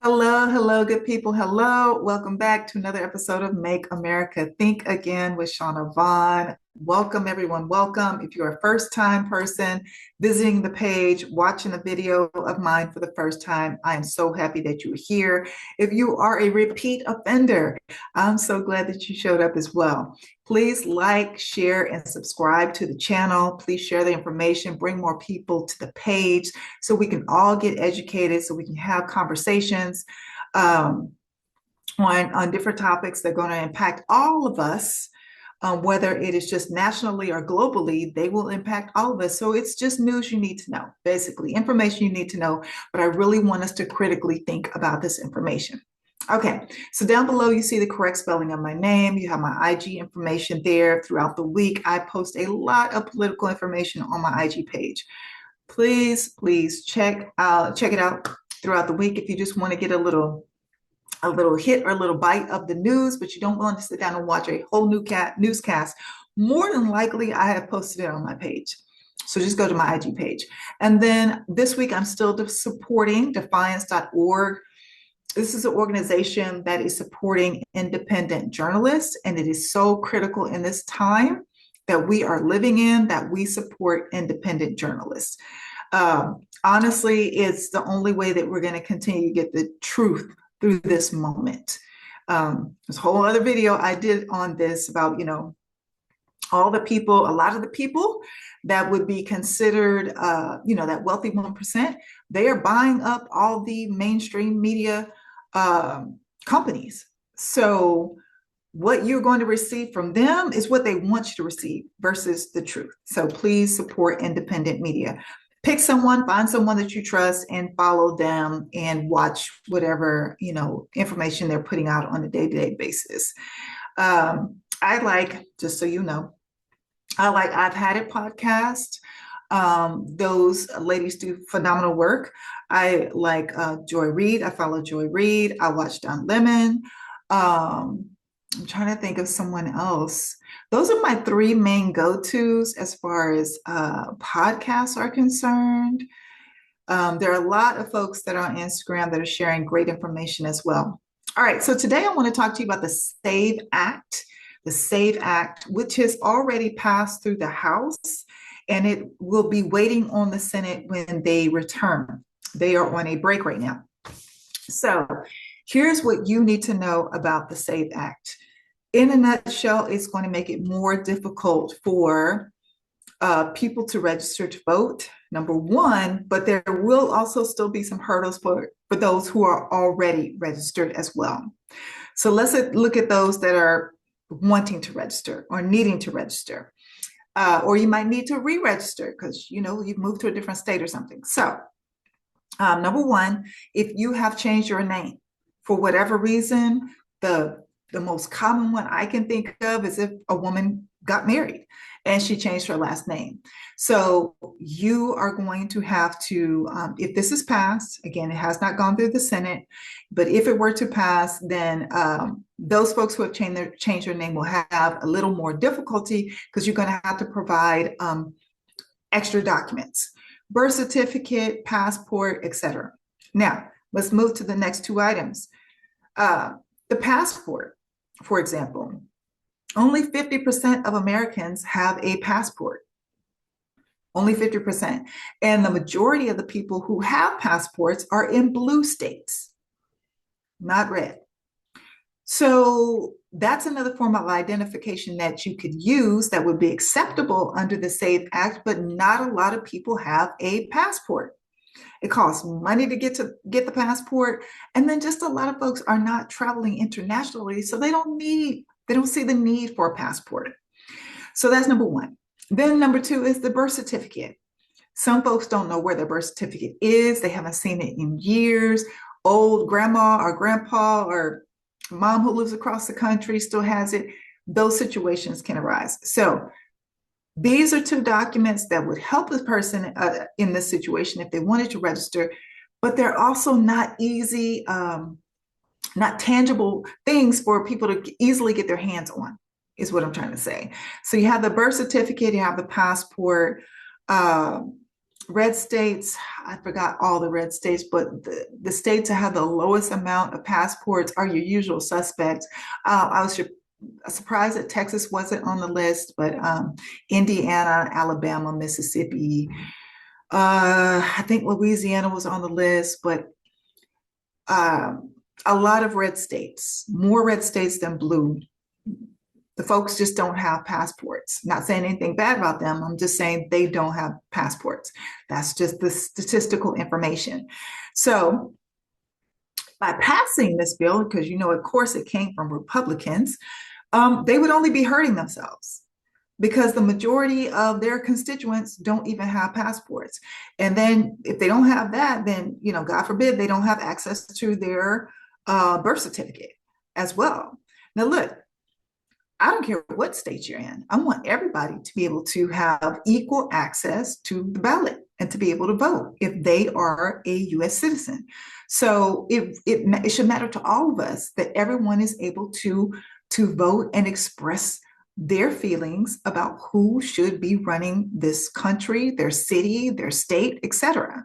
Hello, hello, good people. Hello. Welcome back to another episode of Make America Think Again with Vaughn. Welcome, everyone. Welcome. If you're a first-time person visiting the page, watching a video of mine for the first time, I am so happy that you're here. If you are a repeat offender, I'm so glad that you showed up as well. Please like, share, and subscribe to the channel. Please share the information, bring more people to the page so we can all get educated, so we can have conversations um, on different topics that are going to impact all of us. Whether it is just nationally or globally, they will impact all of us. So it's just news you need to know, basically, information you need to know. But I really want us to critically think about this information. Okay, so down below, you see the correct spelling of my name. You have my IG information there. Throughout the week, I post a lot of political information on my IG page. Please check it out throughout the week if you just want to get a little hit or a little bite of the news, but you don't want to sit down and watch a whole new newscast. More than likely, I have posted it on my page. So just go to my IG page. And then this week, I'm still supporting defiance.org. This is an organization that is supporting independent journalists, and it is so critical in this time that we are living in that we support independent journalists. Honestly, it's the only way that we're going to continue to get the truth through this moment. There's a whole other video I did on this about, all the people, a lot of the people that would be considered, that wealthy 1%, they are buying up all the mainstream media companies. So what you're going to receive from them is what they want you to receive versus the truth. So please support independent media. Pick someone, find someone that you trust and follow them and watch whatever, information they're putting out on a day-to-day basis. Just so you know, I've Had It podcast. Those ladies do phenomenal work. I like Joy Reid. I follow Joy Reid. I watch Don Lemon. I'm trying to think of someone else. Those are my three main go-tos as far as podcasts are concerned. There are a lot of folks that are on Instagram that are sharing great information as well. All right, so today I want to talk to you about the SAVE Act. The SAVE Act, which has already passed through the House, and it will be waiting on the Senate when they return. They are on a break right now. So here's what you need to know about the SAVE Act. In a nutshell, it's going to make it more difficult for people to register to vote, number one, but there will also still be some hurdles for those who are already registered as well. So let's look at those that are wanting to register or needing to register. Or you might need to re-register because, you've moved to a different state or something. So number one, if you have changed your name for whatever reason, the most common one I can think of is if a woman got married and she changed her last name. So you are going to have to, if this is passed, again, it has not gone through the Senate, but if it were to pass, then those folks who have changed their name will have a little more difficulty because you're going to have to provide extra documents, birth certificate, passport, etc. Now, let's move to the next two items. The passport, for example, only 50% of Americans have a passport. Only 50%. And the majority of the people who have passports are in blue states, not red. So that's another form of identification that you could use that would be acceptable under the SAVE Act, but not a lot of people have a passport. It costs money to get the passport. And then just a lot of folks are not traveling internationally, so they don't see the need for a passport. So that's number one. Then number two is the birth certificate. Some folks don't know where their birth certificate is. They haven't seen it in years. Old grandma or grandpa or mom who lives across the country still has it. Those situations can arise. So these are two documents that would help the person in this situation if they wanted to register, but they're also not easy, not tangible things for people to easily get their hands on, is what I'm trying to say. So you have the birth certificate, you have the passport, red states, I forgot all the red states, but the states that have the lowest amount of passports are your usual suspects. I was surprised that Texas wasn't on the list, but Indiana, Alabama, Mississippi, I think Louisiana was on the list, but a lot of red states, more red states than blue. The folks just don't have passports. Not saying anything bad about them. I'm just saying they don't have passports. That's just the statistical information. So by passing this bill, because of course it came from Republicans, they would only be hurting themselves because the majority of their constituents don't even have passports. And then if they don't have that, then, God forbid, they don't have access to their birth certificate as well. Now, look, I don't care what state you're in. I want everybody to be able to have equal access to the ballot and to be able to vote if they are a U.S. citizen. So it should matter to all of us that everyone is able to vote and express their feelings about who should be running this country, their city, their state, etc.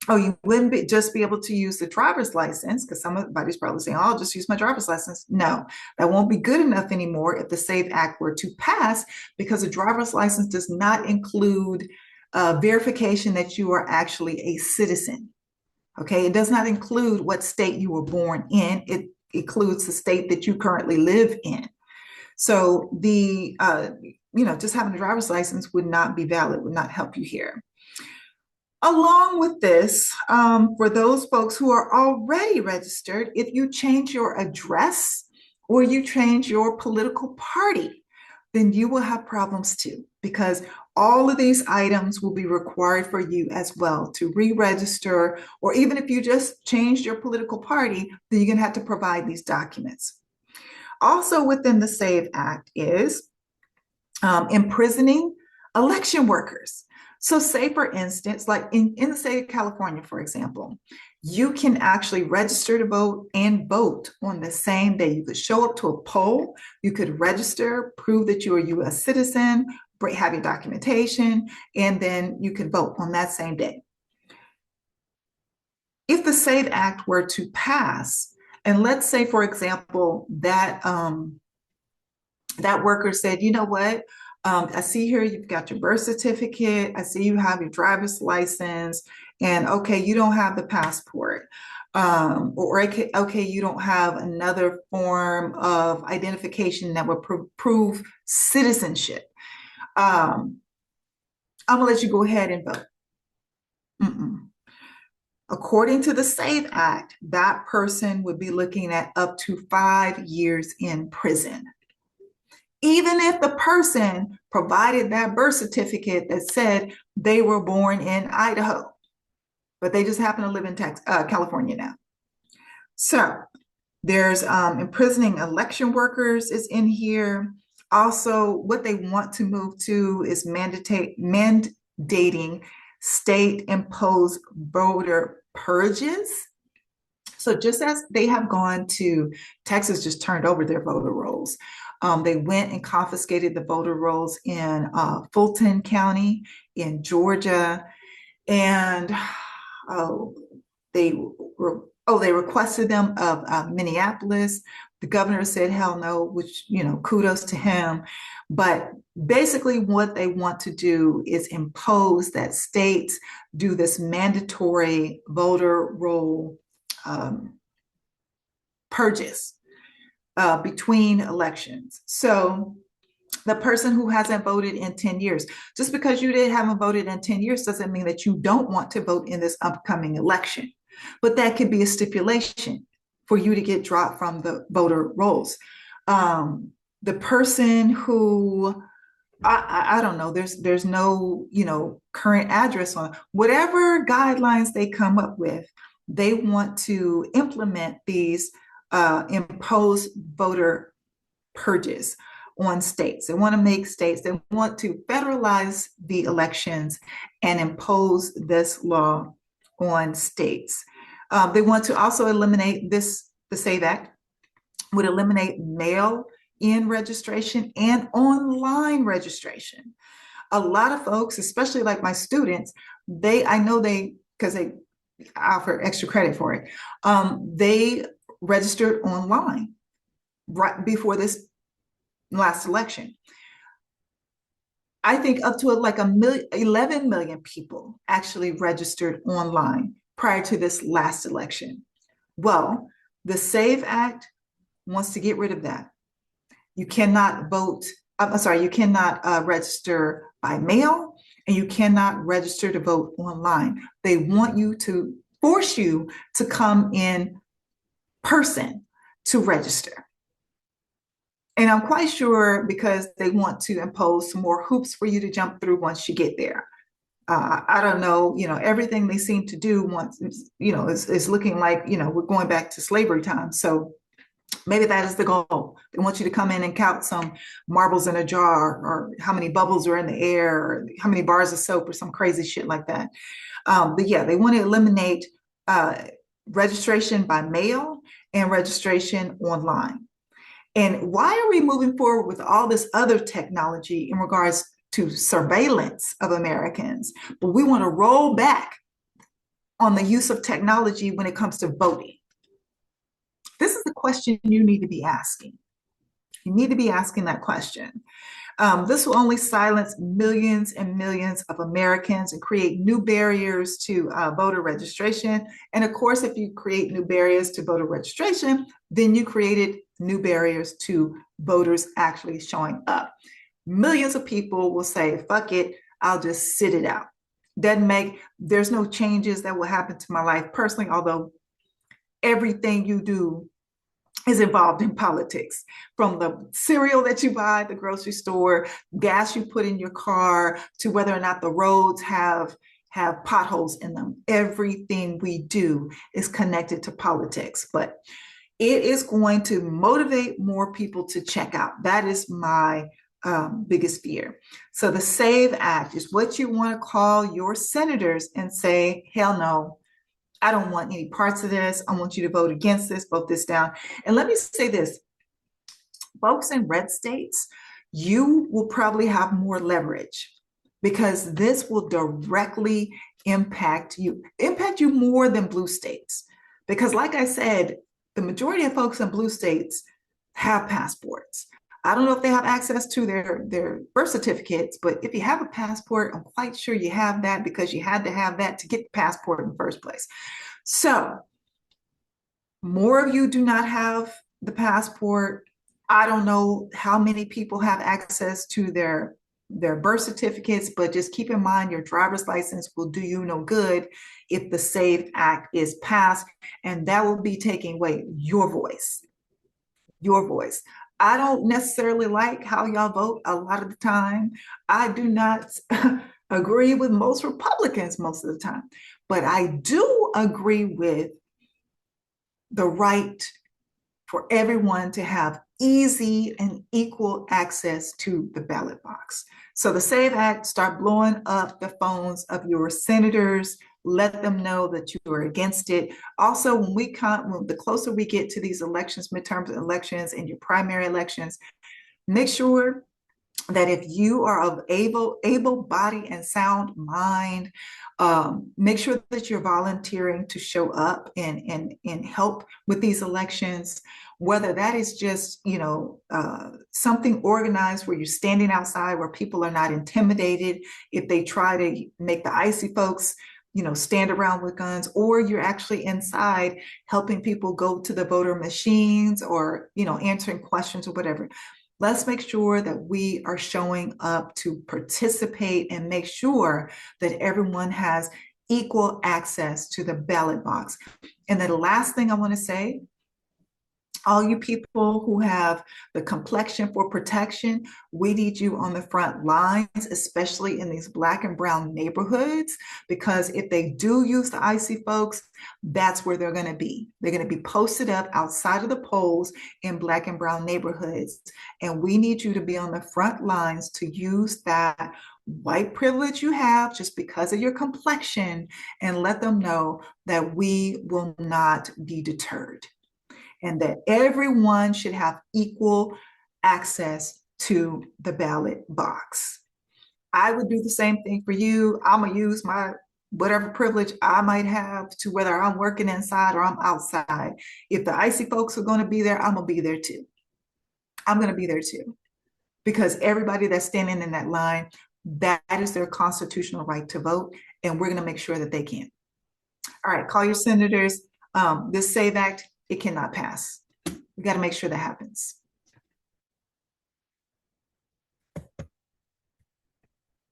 Oh, you wouldn't just be able to use the driver's license because somebody's probably saying, oh, I'll just use my driver's license. No, that won't be good enough anymore if the SAVE Act were to pass because a driver's license does not include verification that you are actually a citizen. Okay, it does not include what state you were born in. It includes the state that you currently live in. So just having a driver's license would not be valid, would not help you here. Along with this, for those folks who are already registered, if you change your address or you change your political party, then you will have problems too, because all of these items will be required for you as well to re-register, or even if you just changed your political party, then you're going to have to provide these documents. Also within the SAVE Act is imprisoning election workers. So say, for instance, like in the state of California, for example, you can actually register to vote and vote on the same day. You could show up to a poll, you could register, prove that you're a U.S. citizen, have your documentation, and then you can vote on that same day. If the SAVE Act were to pass, and let's say, for example, that that worker said, you know what, I see here you've got your birth certificate. I see you have your driver's license, and okay, you don't have the passport. Or okay, you don't have another form of identification that would prove citizenship. I'm gonna let you go ahead and vote. Mm-mm. According to the SAVE Act, that person would be looking at up to 5 years in prison. Even if the person provided that birth certificate that said they were born in Idaho, but they just happen to live in California now. So there's imprisoning election workers is in here. Also, what they want to move to is mandating state-imposed voter purges. So just as they have gone to, Texas just turned over their voter rolls. They went and confiscated the voter rolls in Fulton County in Georgia, and they requested them of Minneapolis. The governor said, hell no, which, kudos to him. But basically what they want to do is impose that states do this mandatory voter roll purges between elections. So the person who hasn't voted in 10 years, just because you haven't voted in 10 years doesn't mean that you don't want to vote in this upcoming election. But that could be a stipulation for you to get dropped from the voter rolls. The person who, I don't know, there's no, current address on whatever guidelines they come up with. They want to implement these imposed voter purges on states. They want to make states, they want to federalize the elections and impose this law on states. They want to also eliminate the SAVE Act would eliminate mail-in registration and online registration. A lot of folks, especially like my students, I know because they offer extra credit for it, they registered online right before this last election. I think up to like 11 million people actually registered online prior to this last election. Well, the SAVE Act wants to get rid of that. You cannot vote, I'm sorry, you cannot register by mail, and you cannot register to vote online. They want you to force you to come in person to register. And I'm quite sure because they want to impose some more hoops for you to jump through once you get there. I don't know, everything they seem to do once, is looking like, we're going back to slavery time. So maybe that is the goal. They want you to come in and count some marbles in a jar, or how many bubbles are in the air, or how many bars of soap, or some crazy shit like that. But yeah, they want to eliminate registration by mail and registration online. And why are we moving forward with all this other technology in regards to surveillance of Americans, but we want to roll back on the use of technology when it comes to voting? This is the question you need to be asking. You need to be asking that question. This will only silence millions and millions of Americans and create new barriers to voter registration. And of course, if you create new barriers to voter registration, then you created new barriers to voters actually showing up. Millions of people will say, fuck it, I'll just sit it out. There's no changes that will happen to my life personally, although everything you do is involved in politics, from the cereal that you buy at the grocery store, gas you put in your car, to whether or not the roads have potholes in them. Everything we do is connected to politics, but it is going to motivate more people to check out. That is my biggest fear. So the SAVE Act is what you want to call your senators and say, hell no, I don't want any parts of this. I want you to vote against this, vote this down. And let me say this, folks in red states, you will probably have more leverage because this will directly impact you more than blue states. Because like I said, the majority of folks in blue states have passports. I don't know if they have access to their birth certificates, but if you have a passport, I'm quite sure you have that because you had to have that to get the passport in the first place. So more of you do not have the passport. I don't know how many people have access to their birth certificates, but just keep in mind your driver's license will do you no good if the SAVE Act is passed, and that will be taking away your voice. Your voice. I don't necessarily like how y'all vote a lot of the time. I do not agree with most Republicans most of the time, but I do agree with the right for everyone to have easy and equal access to the ballot box. So the SAVE Act, start blowing up the phones of your senators, let them know that you are against it. Also, when the closer we get to these elections, midterm elections and your primary elections, make sure that if you are of able body and sound mind, make sure that you're volunteering to show up and help with these elections, whether that is just, something organized where you're standing outside where people are not intimidated if they try to make the icy folks, stand around with guns, or you're actually inside helping people go to the voter machines or, answering questions or whatever. Let's make sure that we are showing up to participate and make sure that everyone has equal access to the ballot box. And then the last thing I want to say, all you people who have the complexion for protection, we need you on the front lines, especially in these Black and brown neighborhoods, because if they do use the icy folks, that's where they're going to be. They're going to be posted up outside of the polls in Black and brown neighborhoods. And we need you to be on the front lines to use that white privilege you have just because of your complexion and let them know that we will not be deterred, and that everyone should have equal access to the ballot box. I would do the same thing for you. I'm gonna use my whatever privilege I might have to whether I'm working inside or I'm outside. If the icy folks are gonna be there, I'm gonna be there too. I'm gonna be there too. Because everybody that's standing in that line, that is their constitutional right to vote, and we're gonna make sure that they can. All right, call your senators. This SAVE Act, it cannot pass. We got to make sure that happens.